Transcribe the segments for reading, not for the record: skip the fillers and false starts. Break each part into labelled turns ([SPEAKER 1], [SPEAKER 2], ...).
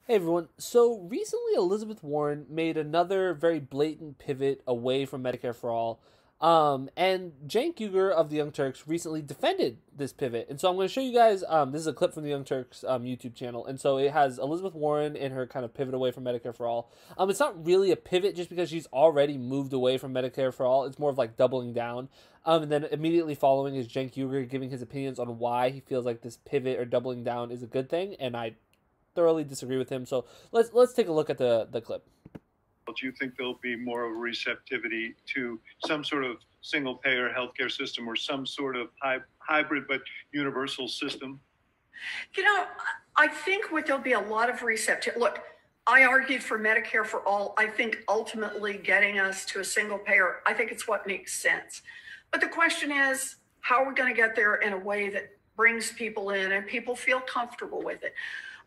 [SPEAKER 1] Hey everyone. So recently, Elizabeth Warren made another very blatant pivot away from Medicare for All. And Cenk Uygur of the Young Turks recently defended this pivot. And so I'm going to show you guys. This is a clip from the Young Turks YouTube channel. And so it has Elizabeth Warren in her kind of pivot away from Medicare for All. It's not really a pivot just because she's already moved away from Medicare for All. It's more of like doubling down. And then immediately following is Cenk Uygur giving his opinions on why he feels like this pivot or doubling down is a good thing. And I thoroughly disagree with him. So let's take a look at the clip.
[SPEAKER 2] Do you think there'll be more of a receptivity to some sort of single payer healthcare system or some sort of hybrid but universal system?
[SPEAKER 3] You know, I think there'll be a lot of receptivity. Look, I argued for Medicare for all. I think ultimately getting us to a single payer, I think it's what makes sense. But the question is, how are we going to get there in a way that brings people in and people feel comfortable with it?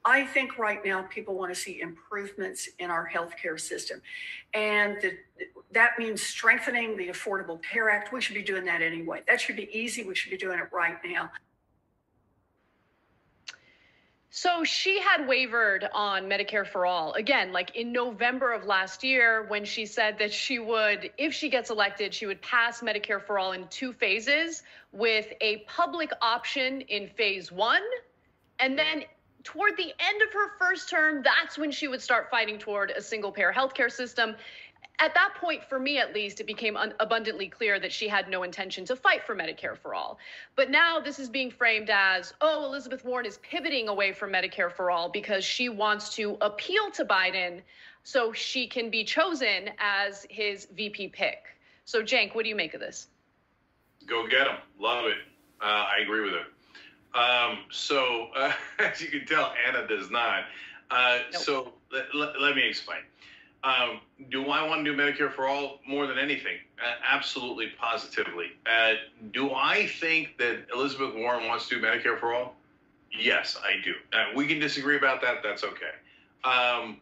[SPEAKER 3] I think right now people want to see improvements in our healthcare system. And that means strengthening the Affordable Care Act. We should be doing that anyway. That should be easy. We should be doing it right now.
[SPEAKER 4] So she had wavered on Medicare for All again, like in November of last year, when she said that she would, if she gets elected, she would pass Medicare for All in two phases with a public option in phase one. And then toward the end of her first term, that's when she would start fighting toward a single payer healthcare system. At that point, for me at least, it became abundantly clear that she had no intention to fight for Medicare for all. But now this is being framed as, oh, Elizabeth Warren is pivoting away from Medicare for all because she wants to appeal to Biden so she can be chosen as his VP pick. So, Cenk, what do you make of this?
[SPEAKER 5] Go get him. Love it. I agree with her. As you can tell, Anna does not.
[SPEAKER 4] Nope.
[SPEAKER 5] So let me explain. Do I want to do Medicare for all more than anything? Absolutely, positively. Do I think that Elizabeth Warren wants to do Medicare for all? Yes, I do. We can disagree about that. That's okay.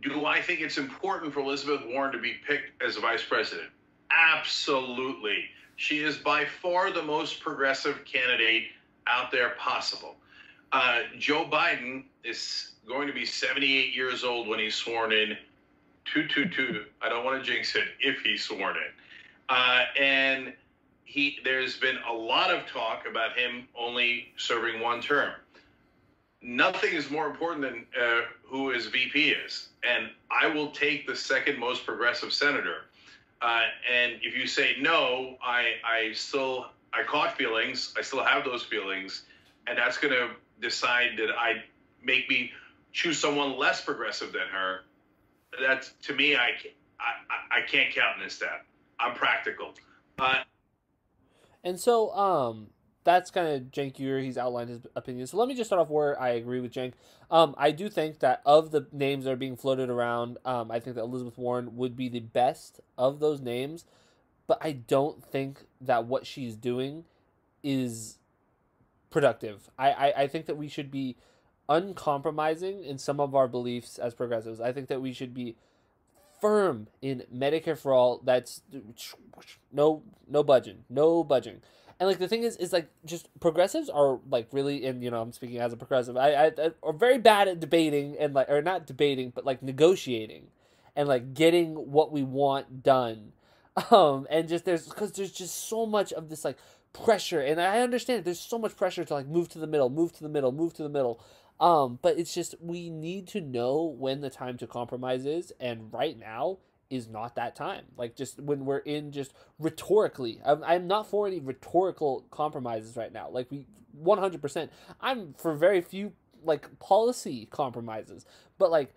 [SPEAKER 5] Do I think it's important for Elizabeth Warren to be picked as a vice president? Absolutely. She is by far the most progressive candidate out there possible. Joe Biden is going to be 78 years old when he's sworn in. I don't want to jinx it if he's sworn in. And there's been a lot of talk about him only serving one term. Nothing is more important than who his VP is. And I will take the second most progressive senator. And if you say no, I caught feelings. I still have those feelings, and that's going to decide that make me choose someone less progressive than her. That's, to me, I can't countenance that. I'm practical.
[SPEAKER 1] And so that's kind of Cenk Uygur. He's outlined his opinion. So let me just start off where I agree with Cenk. I do think that of the names that are being floated around, I think that Elizabeth Warren would be the best of those names. But I don't think that what she's doing is productive. I think that we should be uncompromising in some of our beliefs as progressives. I think that we should be firm in Medicare for all. That's no budging. And like the thing is like just progressives are like really, and I'm speaking as a progressive. I are very bad at debating and like, or not debating, but like negotiating, and like getting what we want done. And just because there's just so much of this like pressure, and I understand there's so much pressure to like move to the middle. But it's just we need to know when the time to compromise is, and right now is not that time. Like just when we're in just rhetorically, I'm not for any rhetorical compromises right now. Like 100%, I'm for very few like policy compromises, but like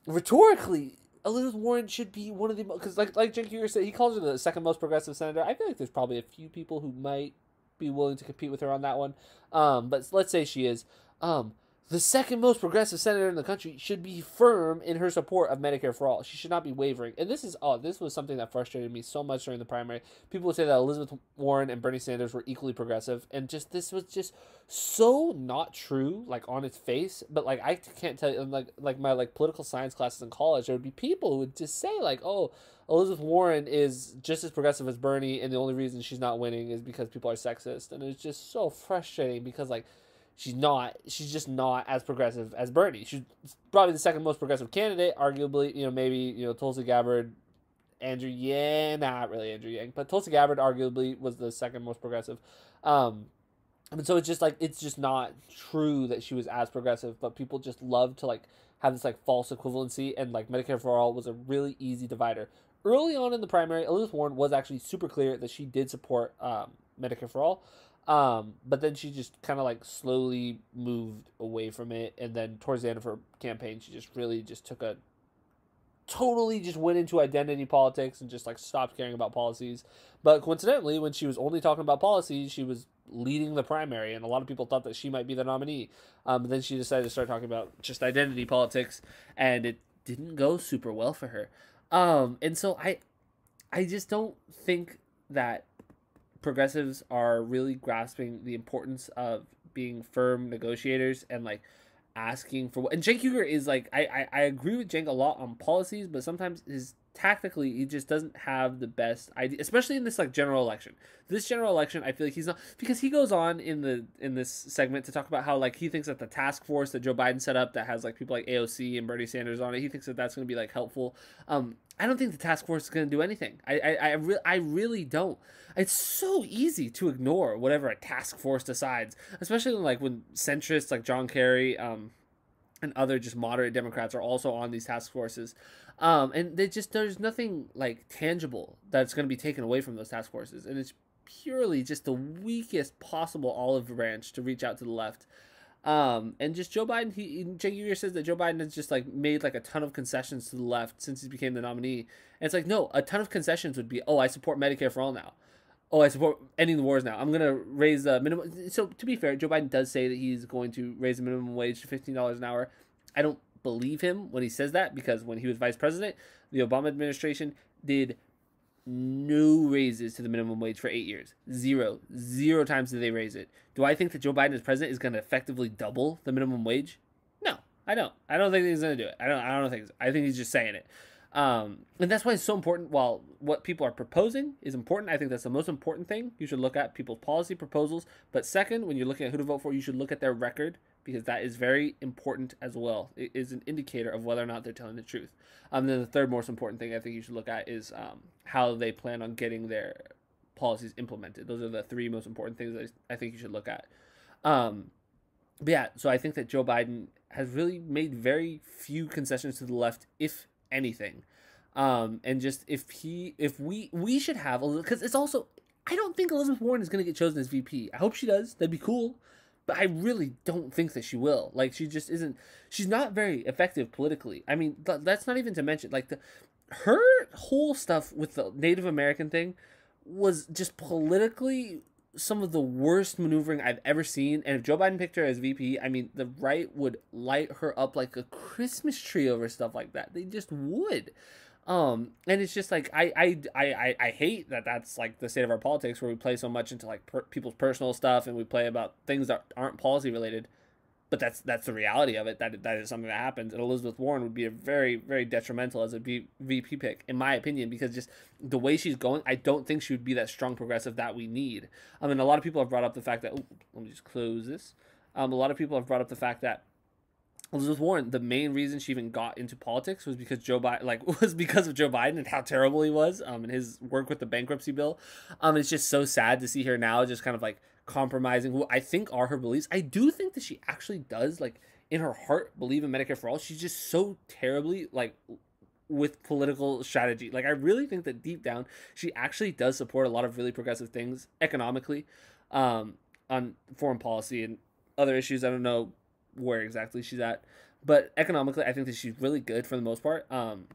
[SPEAKER 1] rhetorically, Elizabeth Warren should be one of the because like Cenk Uygur said, he calls her the second most progressive senator. I feel like there's probably a few people who might be willing to compete with her on that one. But let's say she is. The second most progressive senator in the country should be firm in her support of Medicare for all. She should not be wavering. And this was something that frustrated me so much during the primary. People would say that Elizabeth Warren and Bernie Sanders were equally progressive, and this was just so not true, like on its face. But like I can't tell you, like my like political science classes in college, there would be people who would just say like, oh, Elizabeth Warren is just as progressive as Bernie, and the only reason she's not winning is because people are sexist, and it's just so frustrating because like She's not. She's just not as progressive as Bernie. She's probably the second most progressive candidate, arguably. Maybe Tulsi Gabbard, Andrew Yang, not really Andrew Yang, but Tulsi Gabbard arguably was the second most progressive. But so it's just not true that she was as progressive, but people just love to have this false equivalency, and Medicare for All was a really easy divider. Early on in the primary, Elizabeth Warren was actually super clear that she did support Medicare for All. But then she just kind of slowly moved away from it, and then towards the end of her campaign, she just really just totally just went into identity politics and just stopped caring about policies. But coincidentally, when she was only talking about policies, she was leading the primary, and a lot of people thought that she might be the nominee. But then she decided to start talking about just identity politics, and it didn't go super well for her. And so I just don't think that progressives are really grasping the importance of being firm negotiators and asking for what. And Cenk Uygur is I agree with Cenk a lot on policies, but sometimes tactically he just doesn't have the best idea, especially in this general election. This general election, I feel like he's not, because he goes on in this segment to talk about how he thinks that the task force that Joe Biden set up that has people like AOC and Bernie Sanders on it, he thinks that that's going to be helpful. I don't think the task force is going to do anything. I really don't. It's so easy to ignore whatever a task force decides, especially when centrists like John Kerry and other just moderate Democrats are also on these task forces. And there's nothing tangible that's going to be taken away from those task forces. And it's purely just the weakest possible olive branch to reach out to the left. And just Joe Biden, Cenk Uygur says that Joe Biden has just made a ton of concessions to the left since he became the nominee. And it's no, a ton of concessions would be, oh, I support Medicare for All now. Oh, I support ending the wars now. I'm going to raise the minimum. So to be fair, Joe Biden does say that he's going to raise the minimum wage to $15 an hour. I don't believe him when he says that, because when he was vice president, the Obama administration did no raises to the minimum wage for 8 years. Zero times did they raise it. Do I think that Joe Biden as president is going to effectively double the minimum wage? No, I don't. I don't think he's going to do it. I think he's just saying it. And that's why it's so important. While what people are proposing is important, I think that's the most important thing. You should look at people's policy proposals. But second, when you're looking at who to vote for, you should look at their record, because that is very important as well. It is an indicator of whether or not they're telling the truth. Then the third most important thing I think you should look at is how they plan on getting their policies implemented. Those are the three most important things that I think you should look at. But yeah, so I think that Joe Biden has really made very few concessions to the left, if anything. And just if we should have, because it's also, I don't think Elizabeth Warren is going to get chosen as VP. I hope she does. That'd be cool. But I really don't think that she will. She just isn't. She's not very effective politically. I mean, that's not even to mention her whole stuff with the Native American thing was just politically some of the worst maneuvering I've ever seen. And if Joe Biden picked her as VP, I mean, the right would light her up like a Christmas tree over stuff like that. They just would. And it's just I hate that that's the state of our politics, where we play so much into people's personal stuff, and we play about things that aren't policy related. But that's the reality of it. That is something that happens. And Elizabeth Warren would be a very, very detrimental as a VP pick, in my opinion, because just the way she's going, I don't think she would be that strong progressive that we need. I mean, a lot of people have brought up the fact that, let me just close this. A lot of people have brought up the fact that Elizabeth Warren, the main reason she even got into politics was because Joe Biden, was because of Joe Biden and how terrible he was, and his work with the bankruptcy bill. It's just so sad to see her now just kind of compromising who I think are her beliefs. I do think that she actually does, in her heart, believe in Medicare for All. She's just so terribly with political strategy. I really think that deep down she actually does support a lot of really progressive things economically, on foreign policy and other issues. I don't know where exactly she's at, but economically I think that she's really good for the most part. And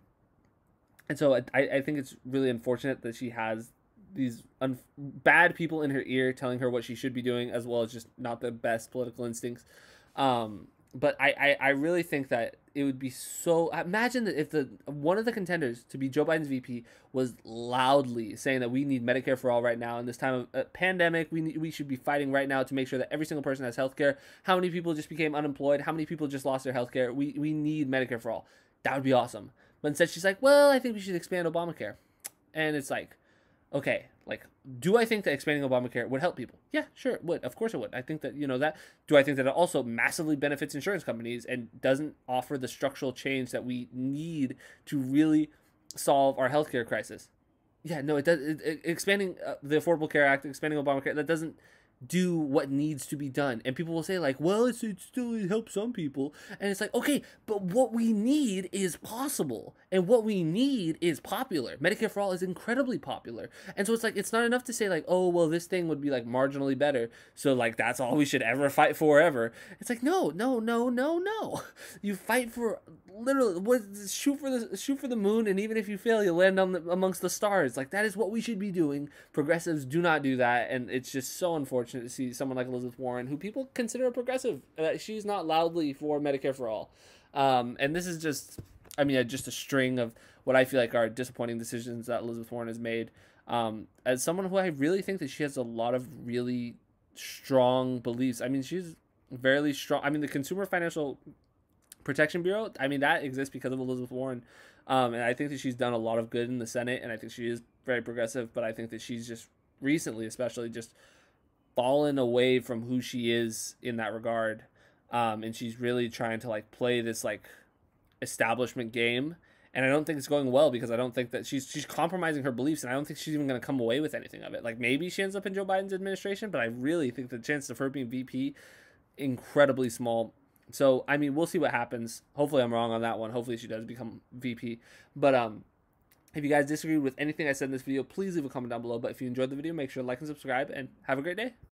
[SPEAKER 1] so I think it's really unfortunate that she has these bad people in her ear telling her what she should be doing, as well as just not the best political instincts. But I really think that it would be so, imagine that if one of the contenders to be Joe Biden's VP was loudly saying that we need Medicare for all right now in this time of a pandemic. We should be fighting right now to make sure that every single person has health care. How many people just became unemployed? How many people just lost their health care? We need Medicare for all. That would be awesome. But instead she's well, I think we should expand Obamacare. And it's Okay, like, do I think that expanding Obamacare would help people? Yeah, sure, it would. Of course it would. I think that, that. Do I think that it also massively benefits insurance companies and doesn't offer the structural change that we need to really solve our healthcare crisis? Yeah, no, it does. Expanding the Affordable Care Act, expanding Obamacare, that doesn't do what needs to be done. And people will say like, well, it still helps some people. And it's like, okay, but what we need is possible. And what we need is popular. Medicare for All is incredibly popular. And so it's like, it's not enough to say like, oh, well, this thing would be like marginally better, so like that's all we should ever fight for ever. It's like, no. You fight for literally shoot for the moon, and even if you fail, you land on amongst the stars. Like, that is what we should be doing. Progressives do not do that, and it's just so unfortunate to see someone like Elizabeth Warren, who people consider a progressive, she's not loudly for Medicare for All. And this is just, just a string of what I feel like are disappointing decisions that Elizabeth Warren has made. As someone who I really think that she has a lot of really strong beliefs. She's very strong. The Consumer Financial Protection Bureau, that exists because of Elizabeth Warren. And I think that she's done a lot of good in the Senate, and I think she is very progressive, but I think that she's just recently, especially, just fallen away from who she is in that regard. And she's really trying to like play this like establishment game. And I don't think it's going well, because I don't think that she's compromising her beliefs, and I don't think she's even going to come away with anything of it. Like, maybe she ends up in Joe Biden's administration, but I really think the chances of her being VP incredibly small. So, we'll see what happens. Hopefully I'm wrong on that one. Hopefully she does become VP. But if you guys disagreed with anything I said in this video, please leave a comment down below. But if you enjoyed the video, make sure to like and subscribe, and have a great day.